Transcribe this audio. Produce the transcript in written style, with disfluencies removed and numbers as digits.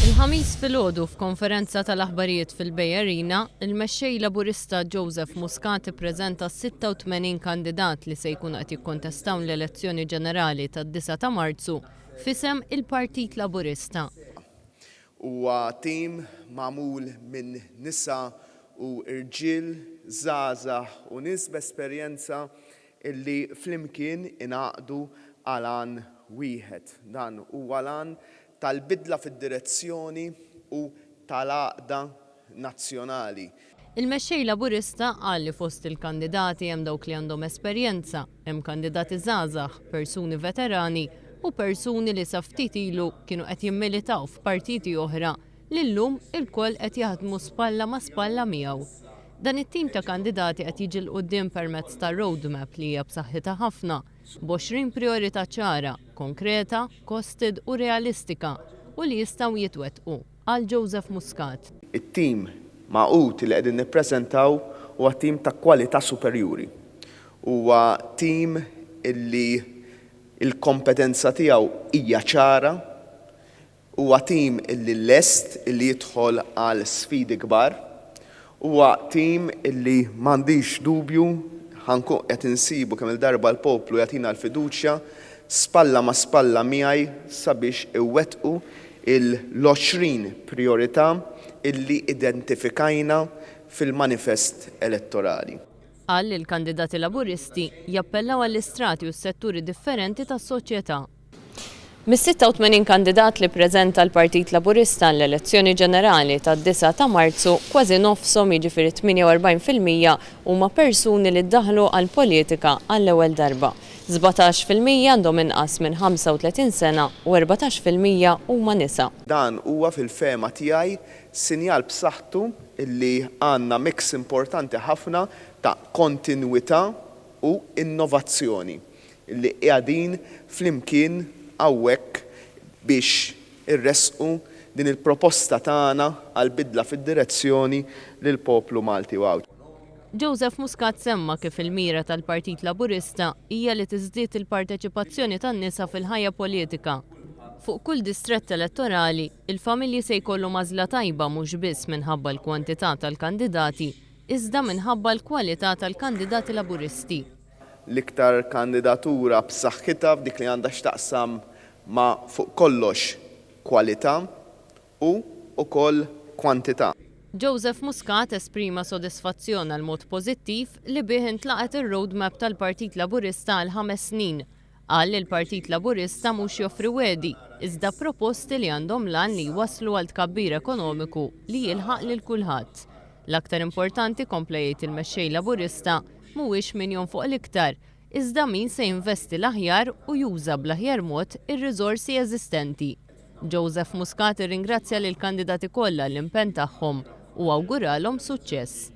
Il-ħamis filgħodu f'konferenza tal-aħbarijiet fil-Bay Arena, il-mexxej Laburista Joseph Muscat ippreżenta 86 kandidat li se jkunu qed jikkontestaw l-elezzjoni ġenerali tad-9 ta' Marzu f'isem il-Partit Laburista. Huwa tim magħmul minn nisa u irġiel żgħażagħ u nies b'esperjenza illi flimkien ingħaqdu għal għan wieħed. Dan huwa għan tal-bidla fid-direzzjoni u tal-għaqda nazzjonali. Il-mexxej Laburista qal li fost il-kandidati hemm dawk li għandhom esperjenza, hemm kandidati żgħażagħ, persuni veterani u persuni li sa ftit ilu kienu qed jimmilitaw f'partiti oħra li llum il-koll qed jaħdmu spalla ma' spalla miegħu. Dan it-tim ta' kandidati qed jiġi l-qudiem permezz ta' roadmap li hija b'saħħitha ħafna, b'20 priorità ċara, konkreta, costed u realistika u li jistgħu jitwettqu għal Joseph Muscat. It-tim maqut li qegħdin nippreżentaw huwa tim ta' kwalità superjuri. Huwa tim illi il-kompetenza tiegħu hija ċara, huwa tim illi lest illi jidħol għal sfidi kbar. Huwa tim illi m'għandix dubju ħankun qed insibu kemm il-darba l-poplu jagħtina l-fiduċja spalla ma' spalla miegħi sabiex iwettqu l-20 priorità illi identifikajna fil-manifest elettorali. Qal li l-kandidati Laburisti jappellaw għall-istrati u s-setturi differenti tas-soċjetà. Mis-86 kandidat li ppreżenta l-Partit Laburista l-elezzjoni ġenerali tad-9 ta' Marzu, kważi nofshom jiġifieri 48% huma persuni li ddaħlu għall-politika għall-ewwel darba. 17% għandhom inqas minn 35 sena u 14% huma nisa. Dan huwa fil-fema tiegħi sinjal b'saħħtu illi għandna mix importanti ħafna ta' kontinwità u innovazzjoni illi qiegħdin flimkien hawnhekk biex irresqu din il-proposta tagħna għal bidla fid-direzzjoni lill poplu Malti waw. Joseph Muscat semma kif il-mira tal-Partit Laburista hija li tiżdied il-parteċipazzjoni tan-nisa fil-ħajja politika. Fuq kull distrett elettorali, il-familji se jkollu għażla tajba mhux biss minħabba l-kwantità tal-kandidati, iżda minħabba l-kwalità tal-kandidati Laburisti. L-iktar kandidatura b'saħħitha f'dik li għandha x'taqsam ma' fuq kollox kwalità u wkoll kwantità. Joseph Muscat esprima sodisfazzjon għal mod pożittiv li bih intlaqet ir-roadmap tal-Partit Laburista għal 5 snin. Qal li l-Partit Laburista mhux joffri wedi, iżda proposti li għandhom lan li waslu għal tkabbir ekonomiku li jilħaq lil kulħadd. L-aktar importanti komplejt il-mexxej Laburista mhuwiex min jonfoq l-iktar, iżda min se jinvesti l-aħjar u juża bl-aħjar mod ir-riżorsi eżistenti. Joseph Muscat irringrazzja lill kandidati kollha l-impenn tagħhom u awguralhom suċċess.